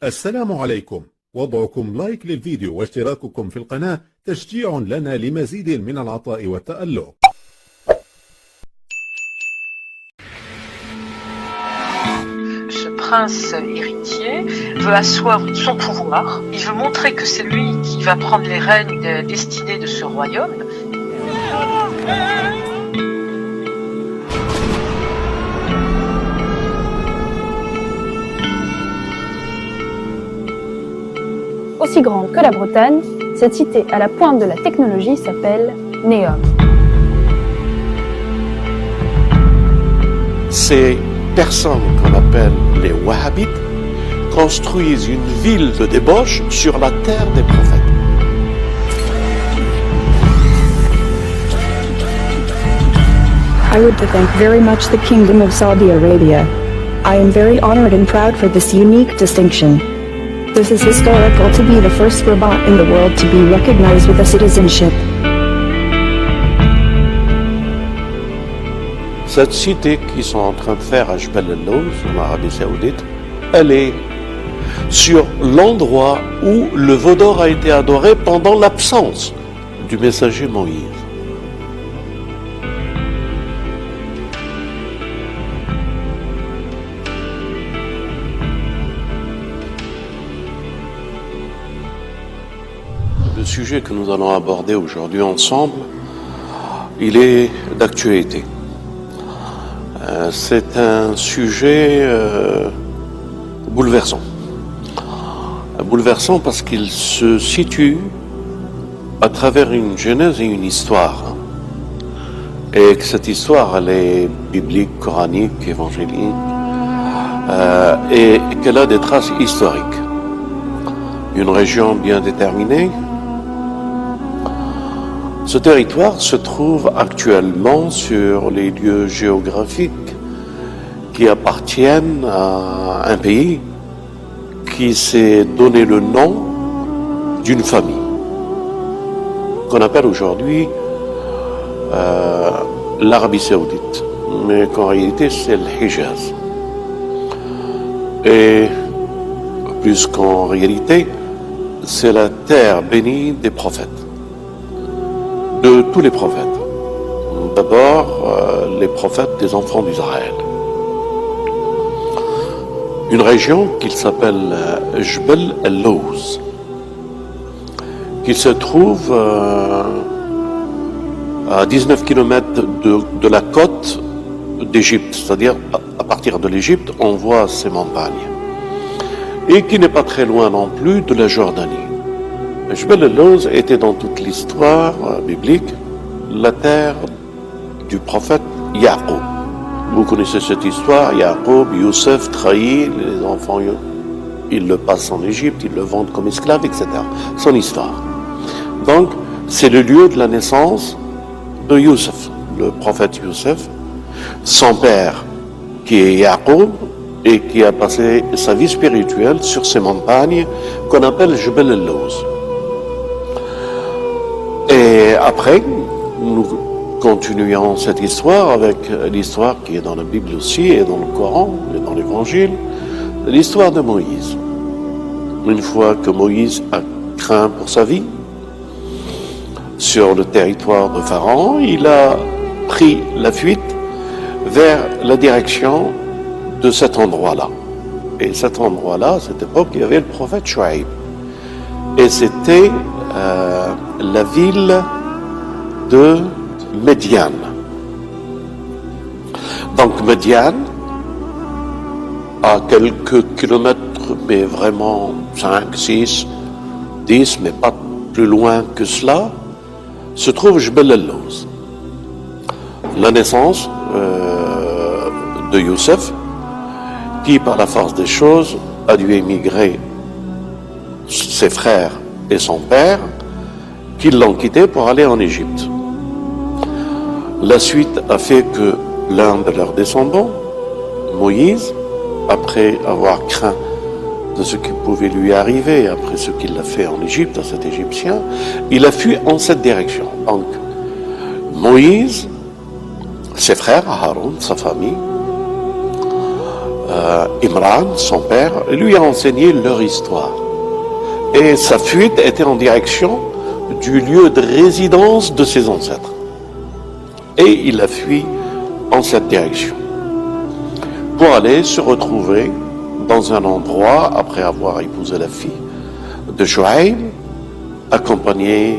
السلام عليكم. وضعكم لايك للفيديو واشتراككم في القناة تشجيع لنا لمزيد من العطاء والتألق. Ce prince héritier veut asseoir son pouvoir. Il veut montrer que c'est lui qui va prendre les rênes destinées de ce royaume. Aussi grande que la Bretagne, cette cité à la pointe de la technologie s'appelle Neom. Ces personnes qu'on appelle les Wahhabites construisent une ville de débauche sur la terre des prophètes. I would to thank very much the Kingdom of Saudi Arabia. I am very honored and proud for this unique distinction. This is historical to be the first Rabat in the world to be recognized with a citizenship. Cette cité qu'ils sont en train de faire à Jebel el-Lawz, en Arabie Saoudite, elle est sur l'endroit où le veau d'or a été adoré pendant l'absence du messager Moïse. Le sujet que nous allons aborder aujourd'hui ensemble, il est d'actualité. C'est un sujet bouleversant. Bouleversant parce qu'il se situe à travers une genèse et une histoire. Et que cette histoire, elle est biblique, coranique, évangélique, et qu'elle a des traces historiques. Une région bien déterminée. Ce territoire se trouve actuellement sur les lieux géographiques qui appartiennent à un pays qui s'est donné le nom d'une famille, qu'on appelle aujourd'hui l'Arabie Saoudite, mais qu'en réalité c'est le Hijaz. Et plus qu'en réalité, c'est la terre bénie des prophètes. De tous les prophètes. D'abord, les prophètes des enfants d'Israël. Une région qui s'appelle Jebel el-Lawz, qui se trouve à 19 km de la côte d'Égypte, c'est-à-dire à partir de l'Égypte, on voit ces montagnes. Et qui n'est pas très loin non plus de la Jordanie. Jebel el-Lawz était dans toute l'histoire biblique la terre du prophète Yaqub. Vous connaissez cette histoire, Yaqub, Youssef, trahi, les enfants, ils le passent en Égypte, ils le vendent comme esclave, etc. Son histoire. Donc, c'est le lieu de la naissance de Youssef, le prophète Youssef, son père qui est Yaqub et qui a passé sa vie spirituelle sur ces montagnes qu'on appelle Jebel el-Lawz. Et après, nous continuons cette histoire avec l'histoire qui est dans la Bible aussi, et dans le Coran, et dans l'Évangile, l'histoire de Moïse. Une fois que Moïse a craint pour sa vie, sur le territoire de Pharaon, il a pris la fuite vers la direction de cet endroit-là. Et cet endroit-là, à cette époque, il y avait le prophète Shuaïb. Et c'était la ville de Médian. Donc Médian, à quelques kilomètres, mais vraiment 5, 6, 10, mais pas plus loin que cela, se trouve Jebel el-Lawz. La naissance de Youssef, qui par la force des choses a dû émigrer, ses frères et son père, qui l'ont quitté pour aller en Égypte. La suite a fait que l'un de leurs descendants, Moïse, après avoir craint de ce qui pouvait lui arriver, après ce qu'il a fait en Égypte, à cet Égyptien, il a fui en cette direction. Donc, Moïse, ses frères, Haroun, sa famille, Imran, son père, lui a enseigné leur histoire. Et sa fuite était en direction du lieu de résidence de ses ancêtres. Et il a fui en cette direction pour aller se retrouver dans un endroit, après avoir épousé la fille de Shuaïb, accompagné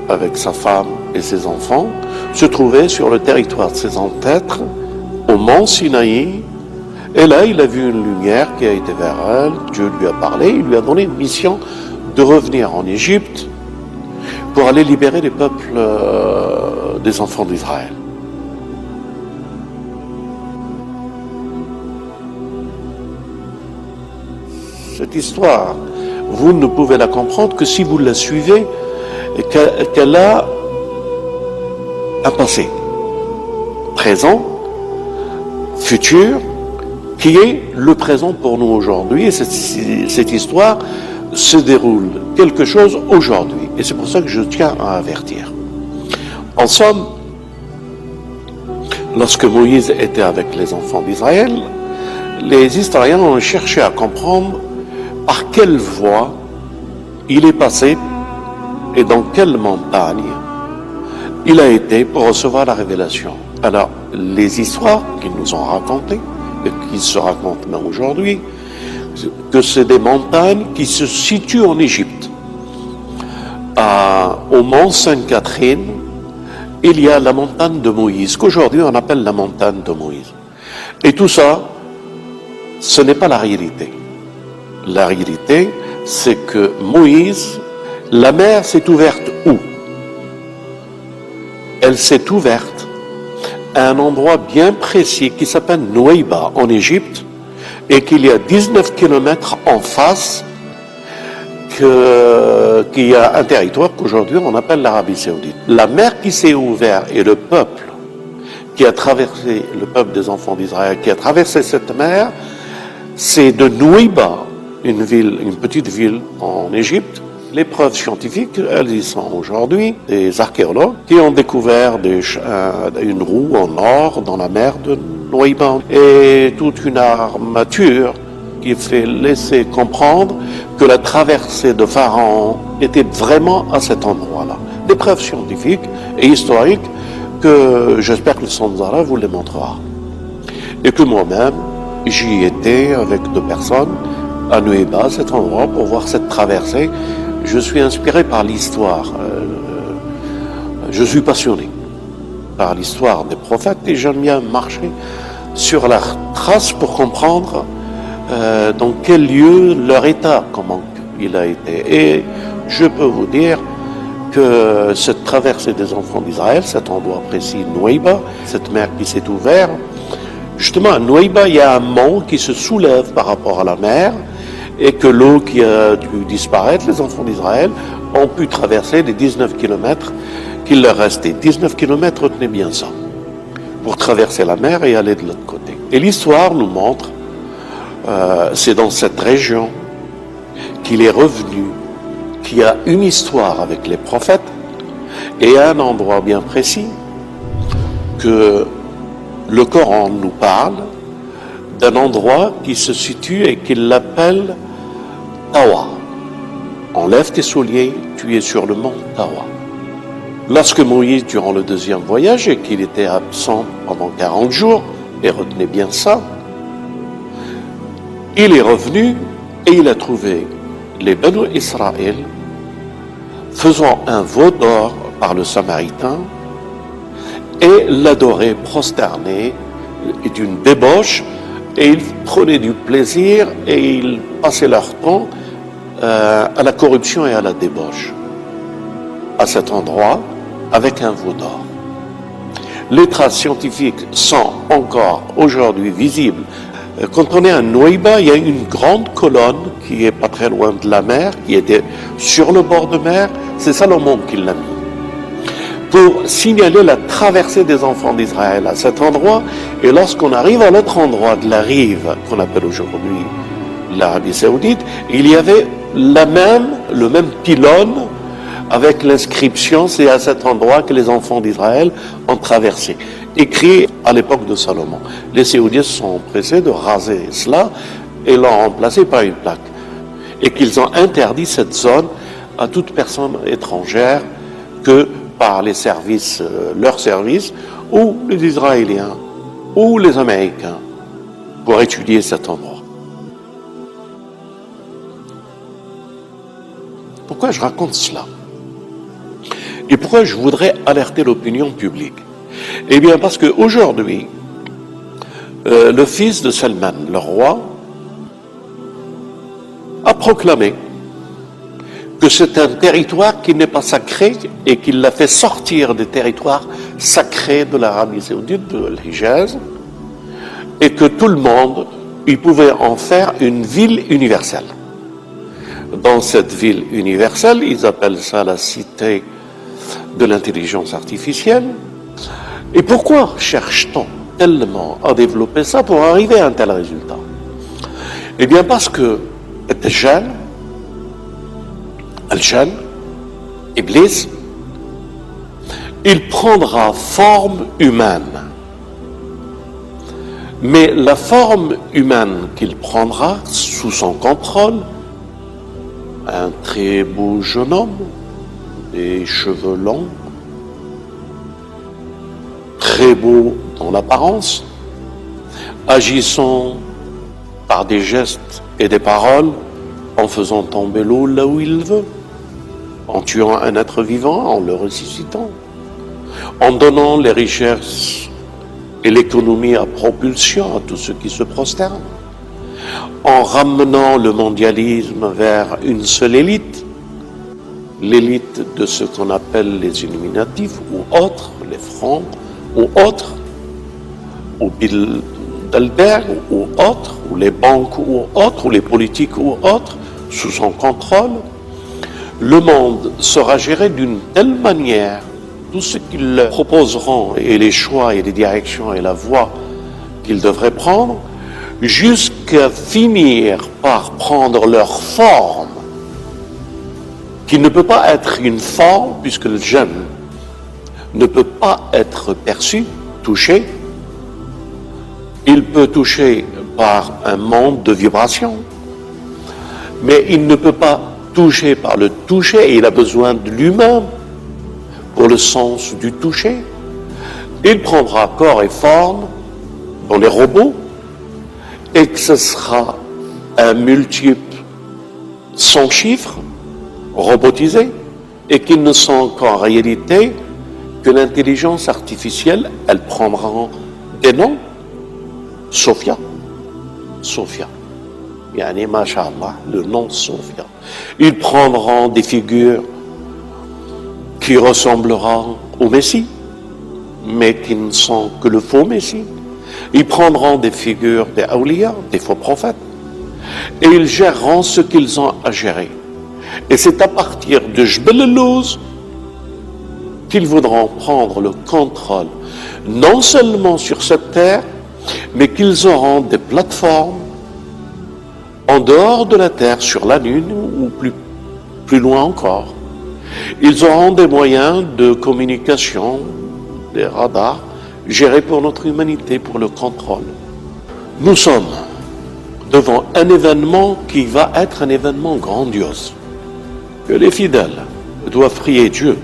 avec sa femme et ses enfants, se trouver sur le territoire de ses ancêtres, au mont Sinaï. Et là, il a vu une lumière qui a été vers elle, Dieu lui a parlé, il lui a donné une mission de revenir en Égypte pour aller libérer les peuples des enfants d'Israël. Cette histoire, vous ne pouvez la comprendre que si vous la suivez, qu'elle a un passé, présent, futur, qui est le présent pour nous aujourd'hui. Et cette histoire se déroule quelque chose aujourd'hui. Et c'est pour ça que je tiens à avertir. En somme, lorsque Moïse était avec les enfants d'Israël, les historiens ont cherché à comprendre par quelle voie il est passé et dans quelle montagne il a été pour recevoir la révélation. Alors, les histoires qu'ils nous ont racontées, et qui se racontent même aujourd'hui, que c'est des montagnes qui se situent en Égypte. Au mont Sainte-Catherine, il y a la montagne de Moïse, qu'aujourd'hui on appelle la montagne de Moïse. Et tout ça, ce n'est pas la réalité. La réalité, c'est que Moïse, la mer s'est ouverte où? Elle s'est ouverte à un endroit bien précis qui s'appelle Nouaïba en Égypte et qu'il y a 19 kilomètres en face qu'il y a un territoire qu'aujourd'hui on appelle l'Arabie Saoudite. La mer qui s'est ouverte et le peuple qui a traversé, le peuple des enfants d'Israël qui a traversé cette mer, c'est de Nouaïba, une petite ville en Égypte. Les preuves scientifiques, elles y sont aujourd'hui. Des archéologues qui ont découvert une roue en or dans la mer de Nouaïba et toute une armature qui fait laisser comprendre que la traversée de Pharaon était vraiment à cet endroit-là. Des preuves scientifiques et historiques que j'espère que le Sanzara vous les montrera. Et que moi-même, j'y étais avec 2 personnes à Nouaïba, cet endroit, pour voir cette traversée. Je suis inspiré par l'histoire. Je suis passionné par l'histoire des prophètes et j'aime bien marcher sur leur trace pour comprendre dans quel lieu leur état, comment il a été. Et je peux vous dire que cette traversée des enfants d'Israël, cet endroit précis, Nouaïba, cette mer qui s'est ouverte, justement à Nouaïba, il y a un mont qui se soulève par rapport à la mer, et que l'eau qui a dû disparaître, les enfants d'Israël ont pu traverser les 19 kilomètres qu'il leur restait. 19 kilomètres, retenez bien ça, pour traverser la mer et aller de l'autre côté. Et l'histoire nous montre, c'est dans cette région qu'il est revenu, qu'il y a une histoire avec les prophètes, et à un endroit bien précis, que le Coran nous parle d'un endroit qui se situe et qu'il l'appelle Tawa. Enlève tes souliers, tu es sur le mont Tawa. Lorsque Moïse, durant le 2e voyage, et qu'il était absent pendant 40 jours, et retenez bien ça, il est revenu et il a trouvé les Banu Israël faisant un veau d'or par le Samaritain et l'adoraient prosterné d'une débauche. Et ils prenaient du plaisir et ils passaient leur temps à la corruption et à la débauche. À cet endroit, avec un veau d'or. Les traces scientifiques sont encore aujourd'hui visibles. Quand on est à Nouaïba, il y a une grande colonne qui est pas très loin de la mer, qui était sur le bord de mer. C'est Salomon qui l'a mis. Pour signaler la traversée des enfants d'Israël à cet endroit. Et lorsqu'on arrive à l'autre endroit de la rive, qu'on appelle aujourd'hui l'Arabie Saoudite, il y avait le même pylône avec l'inscription, c'est à cet endroit que les enfants d'Israël ont traversé. Écrit à l'époque de Salomon. Les Saoudiens se sont empressés de raser cela et l'ont remplacé par une plaque. Et qu'ils ont interdit cette zone à toute personne étrangère que par les services, leurs services, ou les Israéliens, ou les Américains, pour étudier cet endroit. Pourquoi je raconte cela? Et pourquoi je voudrais alerter l'opinion publique? Eh bien parce qu'aujourd'hui, le fils de Salman, le roi, a proclamé que c'est un territoire qui n'est pas sacré et qu'il l'a fait sortir des territoires sacrés de l'Arabie Saoudite, de l'Hijaz, et que tout le monde, il pouvait en faire une ville universelle. Dans cette ville universelle, ils appellent ça la cité de l'intelligence artificielle. Et pourquoi cherche-t-on tellement à développer ça pour arriver à un tel résultat? Eh bien parce que Al-Jan, Iblis, il prendra forme humaine. Mais la forme humaine qu'il prendra sous son contrôle, un très beau jeune homme, des cheveux longs, très beau dans l'apparence, agissant par des gestes et des paroles, en faisant tomber l'eau là où il veut, en tuant un être vivant, en le ressuscitant, en donnant les richesses et l'économie à propulsion à tous ceux qui se prosternent, en ramenant le mondialisme vers une seule élite, l'élite de ce qu'on appelle les Illuminatifs ou autres, les Francs ou autres, ou Bilderberg ou autres, ou les banques ou autres, ou les politiques ou autres, sous son contrôle. Le monde sera géré d'une telle manière, tout ce qu'ils leur proposeront et les choix et les directions et la voie qu'ils devraient prendre, jusqu'à finir par prendre leur forme, qui ne peut pas être une forme, puisque le jeune ne peut pas être perçu, touché. Il peut toucher par un monde de vibrations, mais il ne peut pas toucher par le toucher, et il a besoin de l'humain pour le sens du toucher. Il prendra corps et forme dans les robots, et que ce sera un multiple sans chiffre, robotisé, et qu'ils ne sont qu'en réalité que l'intelligence artificielle. Elle prendra des noms. Sophia, yani masha'Allah, le nom Sophia. Ils prendront des figures qui ressembleront au Messie, mais qui ne sont que le faux Messie. Ils prendront des figures des awliya, des faux prophètes, et ils géreront ce qu'ils ont à gérer. Et c'est à partir de Jbel el-Lawz qu'ils voudront prendre le contrôle, non seulement sur cette terre, mais qu'ils auront des plateformes en dehors de la Terre, sur la Lune ou plus loin encore. Ils auront des moyens de communication, des radars, gérés pour notre humanité, pour le contrôle. Nous sommes devant un événement qui va être un événement grandiose, que les fidèles doivent prier Dieu,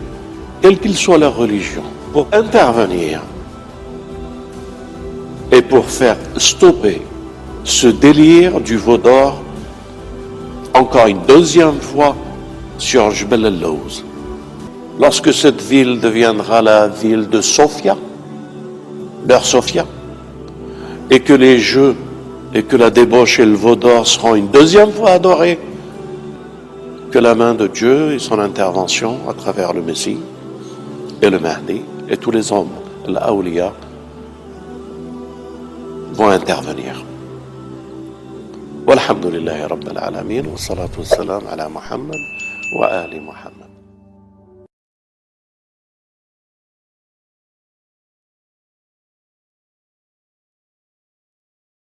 quelle qu'il soit leur religion, pour intervenir et pour faire stopper ce délire du veau d'or, encore une deuxième fois, sur Jbel el-Lawz. Lorsque cette ville deviendra la ville de Sophia, leur Sophia, et que les jeux et que la débauche et le veau d'or seront une deuxième fois adorés, que la main de Dieu et son intervention à travers le Messie et le Mahdi et tous les hommes, l'Awliya, vont intervenir. Walhamdulillahi Rabbil Alamin, wa salatu wa salam ala Muhammad wa ali Muhammad.